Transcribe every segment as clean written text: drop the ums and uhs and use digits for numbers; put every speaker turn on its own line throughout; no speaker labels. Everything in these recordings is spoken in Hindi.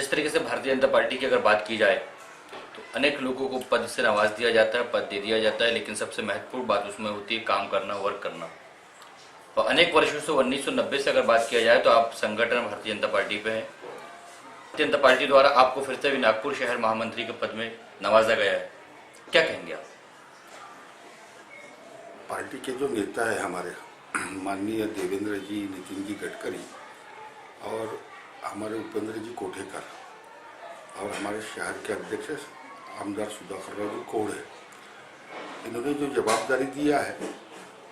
जिस तरीके से भारतीय जनता पार्टी की अगर बात की जाए तो अनेक लोगों को पद से नवाज दिया जाता है, पद दे दिया जाता है, लेकिन सबसे महत्वपूर्ण बात उसमें होती है काम करना, वर्क करना। और अनेक वर्षों से 1990 से अगर बात किया जाए तो आप संगठन भारतीय जनता पार्टी पे हैं। भारतीय जनता पार्टी द्वारा आपको फिर से भी नागपुर शहर महामंत्री के पद में नवाजा गया है, क्या कहेंगे आप?
पार्टी के जो नेता है हमारे माननीय देवेंद्र जी, नितिन जी गडकरी और हमारे उपेंद्र जी कोठेकर और हमारे शहर के अध्यक्ष आमदार सुधाकर राव जी कोढ़े, इन्होंने जो जवाबदारी दिया है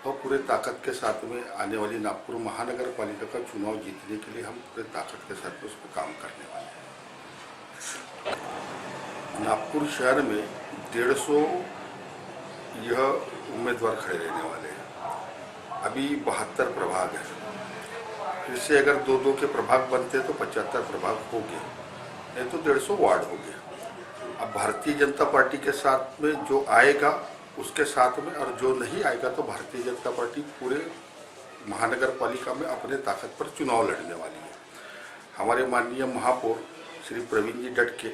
वो पूरे ताकत के साथ में आने वाली नागपुर महानगर पालिका का चुनाव जीतने के लिए हम पूरे ताकत के साथ में उस पर काम करने वाले हैं। नागपुर शहर में 150 यह उम्मीदवार खड़े रहने वाले हैं। अभी 72 प्रभाग है, फिर से अगर 2-2 के प्रभाग बनते तो 75 प्रभाग हो गए, नहीं तो 150 वार्ड हो गए। अब भारतीय जनता पार्टी के साथ में जो आएगा उसके साथ में, और जो नहीं आएगा तो भारतीय जनता पार्टी पूरे महानगर पालिका में अपने ताकत पर चुनाव लड़ने वाली है। हमारे माननीय महापौर श्री प्रवीण जी डटके,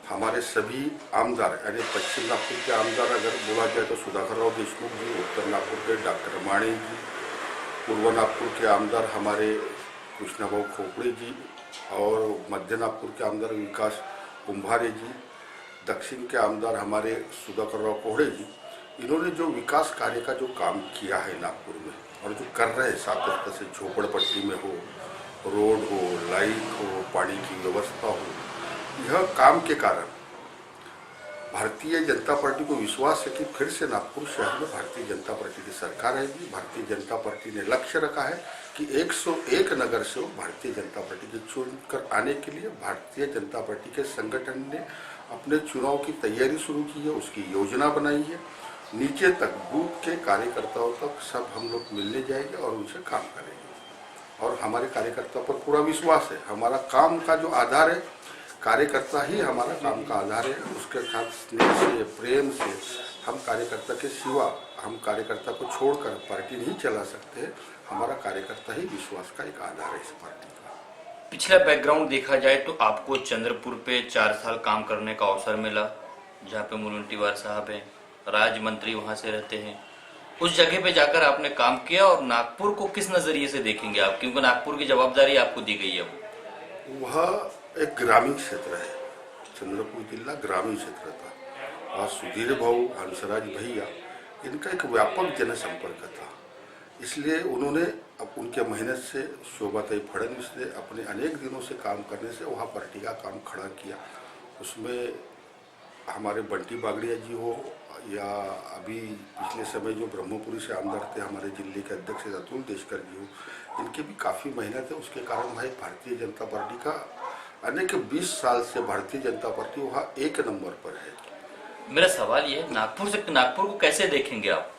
हमारे सभी आमदार यानी पश्चिम नागपुर के आमदार अगर बोला जाए तो सुधाकर राव देशमुख जी, उत्तर नागपुर के डॉक्टर माणे जी, पूर्व नागपुर के आमदार हमारे कृष्णाभाऊ खोपड़े जी और मध्य नागपुर के आमदार विकास कुंभारे जी, दक्षिण के आमदार हमारे सुधाकर राव कोढ़े जी, इन्होंने जो विकास कार्य का जो काम किया है नागपुर में और जो कर रहे हैं सातत्य से, झोपड़पट्टी में हो, रोड हो, लाइट हो, पानी की व्यवस्था हो, यह काम के कारण भारतीय जनता पार्टी को विश्वास है कि फिर से नागपुर शहर में भारतीय जनता पार्टी की सरकार आएगी। भारतीय जनता पार्टी ने लक्ष्य रखा है कि 101 नगर से भारतीय जनता पार्टी के चुनकर आने के लिए भारतीय जनता पार्टी के संगठन ने अपने चुनाव की तैयारी शुरू की है, उसकी योजना बनाई है। नीचे तक बूथ के कार्यकर्ताओं तक सब हम लोग मिलने जाएंगे और उनसे काम करेंगे और हमारे कार्यकर्ता पर पूरा विश्वास है। हमारा काम का जो आधार है, कार्यकर्ता ही हमारा काम का आधार है। उसके साथ स्नेह से, प्रेम से हम कार्यकर्ता के सिवा हम कार्यकर्ता को छोड़कर पार्टी नहीं चला सकते। हमारा कार्यकर्ता ही विश्वास का एक आधार है इस पार्टी का।
पिछला बैकग्राउंड देखा जाए तो आपको चंद्रपुर पे 4 साल काम करने का अवसर मिला, जहाँ पे मुनगंटीवार साहब हैं, राज्य मंत्री वहाँ से रहते हैं। उस जगह पे जाकर आपने काम किया और नागपुर को किस नजरिए से देखेंगे आप, क्योंकि नागपुर की जवाबदारी आपको दी गई है।
वह एक ग्रामीण क्षेत्र है, चंद्रपुर जिला ग्रामीण क्षेत्र था और सुधीर भाऊ, हंसराज भैया, इनका एक व्यापक जनसंपर्क था। इसलिए उन्होंने अब उनके मेहनत से, शोभाताई फडणवीस ने अपने अनेक दिनों से काम करने से वहाँ पार्टी का काम खड़ा किया। उसमें हमारे बंटी बागड़िया जी हो या अभी पिछले समय जो ब्रह्मपुरी से आमदार थे हमारे जिले के अध्यक्ष अतुल देशकर जी हो, इनकी भी काफ़ी मेहनत है। उसके कारण भाई भारतीय जनता पार्टी का अनेक 20 साल से भारतीय जनता पार्टी वहाँ 1 नंबर पर है।
मेरा सवाल ये है, नागपुर को कैसे देखेंगे आप?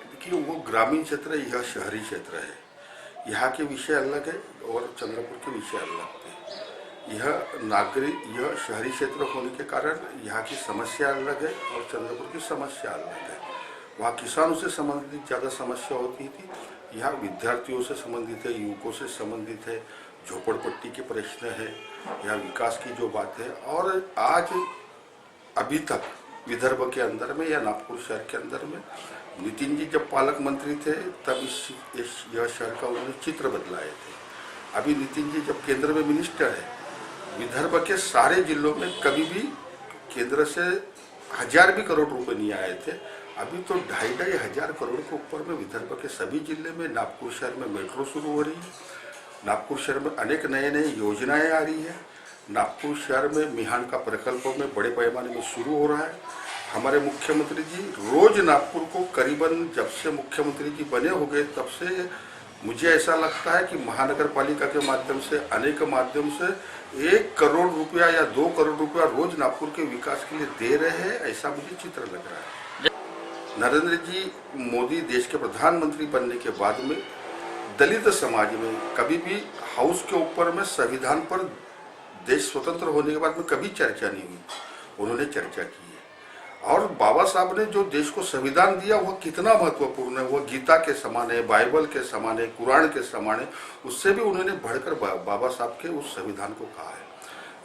देखिए, वो ग्रामीण क्षेत्र है, यह शहरी क्षेत्र है। यहाँ के विषय अलग है और चंद्रपुर के विषय अलग थे। यह शहरी क्षेत्र होने के कारण यहाँ की समस्या अलग है और चंद्रपुर की समस्या अलग है। वहाँ किसानों से संबंधित ज़्यादा समस्या होती थी, यहाँ विद्यार्थियों से संबंधित है, युवकों से संबंधित है, झोपड़पट्टी के प्रश्न है, यहाँ विकास की जो बात है। और आज अभी तक विदर्भ के अंदर में या नागपुर शहर के अंदर में नितिन जी जब पालक मंत्री थे तब यह शहर का उन्होंने चित्र बदलाए थे। अभी नितिन जी जब केंद्र में मिनिस्टर है, विदर्भ के सारे जिलों में कभी भी केंद्र से 1000 भी करोड़ रुपए नहीं आए थे। अभी तो 2,500 हजार करोड़ के ऊपर में विदर्भ के सभी जिले में, नागपुर शहर में मेट्रो शुरू हो रही है, नागपुर शहर में अनेक नए योजनाएं आ रही है, नागपुर शहर में मिहान का प्रकल्प में बड़े पैमाने में शुरू हो रहा है। हमारे मुख्यमंत्री जी रोज नागपुर को करीबन जब से मुख्यमंत्री जी बने हो गए तब से मुझे ऐसा लगता है कि महानगर पालिका के माध्यम से, अनेक माध्यम से 1 करोड़ रुपया या 2 करोड़ रुपया रोज नागपुर के विकास के लिए दे रहे हैं, ऐसा मुझे चित्र लग रहा है। नरेंद्र जी मोदी देश के प्रधानमंत्री बनने के बाद में दलित समाज में कभी भी हाउस के ऊपर में संविधान पर देश स्वतंत्र होने के बाद में कभी चर्चा नहीं हुई, उन्होंने चर्चा की है। और बाबा साहब ने जो देश को संविधान दिया वह कितना महत्वपूर्ण है, वह गीता के समान है, बाइबल के समान है, कुरान के समान है। उससे भी उन्होंने बढ़कर बाबा साहब के उस संविधान को कहा है।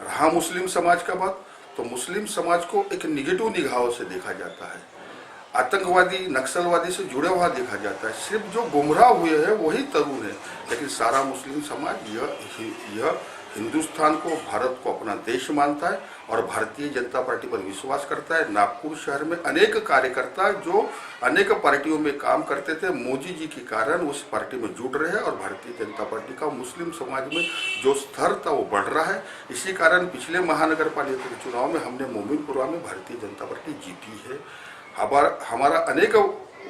रहा मुस्लिम समाज का बात, तो मुस्लिम समाज को एक निगेटिव निगाहों से देखा जाता है, आतंकवादी नक्सलवादी से जुड़ा हुआ देखा जाता है। सिर्फ जो गुमराह हुए हैं वही तरुण है, लेकिन सारा मुस्लिम समाज यह हिंदुस्तान को, भारत को अपना देश मानता है और भारतीय जनता पार्टी पर विश्वास करता है। नागपुर शहर में अनेक कार्यकर्ता जो अनेक पार्टियों में काम करते थे, मोदी जी के कारण उस पार्टी में जुड़ रहे हैं और भारतीय जनता पार्टी का मुस्लिम समाज में जो स्तर था वो बढ़ रहा है। इसी कारण पिछले महानगर पालिका के चुनाव में हमने मोमिनपुरा में भारतीय जनता पार्टी जीती है। हमारा अनेक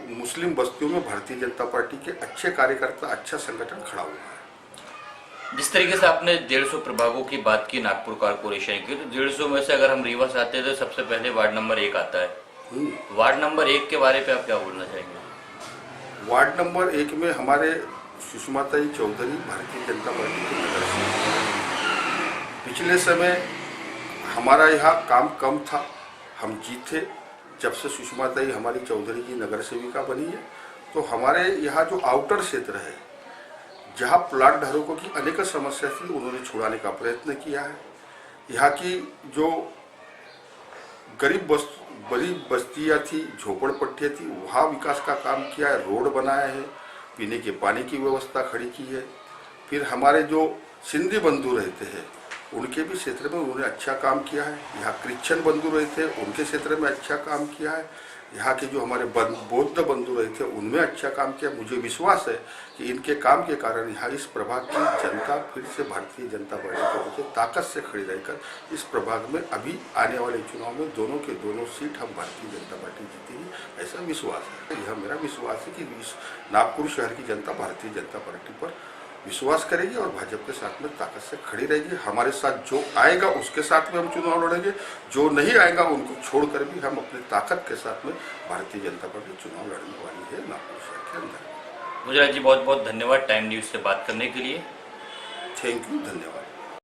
मुस्लिम बस्तियों में भारतीय जनता पार्टी के अच्छे कार्यकर्ता, अच्छा संगठन खड़ा हुआ है।
जिस तरीके से आपने 150 प्रभागों की बात की नागपुर कॉर्पोरेशन की, तो 150 में से अगर हम रीवा से आते हैं तो सबसे पहले वार्ड नंबर 1 आता है। वार्ड नंबर 1 के बारे पे आप क्या बोलना चाहेंगे?
वार्ड नंबर 1 में हमारे सुषमाताई चौधरी भारतीय जनता पार्टी के नगर सेवक। पिछले समय हमारा यहाँ काम कम था, हम जीते। जब से सुषमाताई हमारी चौधरी की नगर सेविका बनी है, तो हमारे यहाँ जो आउटर क्षेत्र है, जहाँ प्लाट धारकों की अनेक समस्या थी, उन्होंने छुड़ाने का प्रयत्न किया है। यहाँ की जो गरीब बड़ी बस्तियाँ थी, झोपड़पट्टियाँ थी, वहाँ विकास का काम किया है, रोड बनाया है, पीने के पानी की व्यवस्था खड़ी की है। फिर हमारे जो सिंधी बंधु रहते हैं, उनके भी क्षेत्र में उन्होंने अच्छा काम किया है। यहाँ क्रिश्चियन बंधु रहे थे, उनके क्षेत्र में अच्छा काम किया है। यहाँ के जो हमारे बौद्ध बंधु रहे थे, उनमें अच्छा काम किया। मुझे विश्वास है कि इनके काम के कारण यहाँ इस प्रभाग की जनता फिर से भारतीय जनता पार्टी के पीछे ताकत से खड़ी रहकर इस प्रभाग में अभी आने वाले चुनाव में दोनों के दोनों सीट हम भारतीय जनता पार्टी जीतेगी, ऐसा विश्वास है। यह मेरा विश्वास है कि नागपुर शहर की जनता भारतीय जनता पार्टी पर विश्वास करेगी और भाजपा के साथ में ताकत से खड़ी रहेगी। हमारे साथ जो आएगा उसके साथ में हम चुनाव लड़ेंगे, जो नहीं आएगा उनको छोड़कर भी हम अपनी ताकत के साथ में भारतीय जनता पार्टी चुनाव लड़ने वाली है नागपुर शहर के अंदर।
गुजरात जी, बहुत बहुत धन्यवाद टाइम न्यूज से बात करने के लिए।
थैंक यू, धन्यवाद।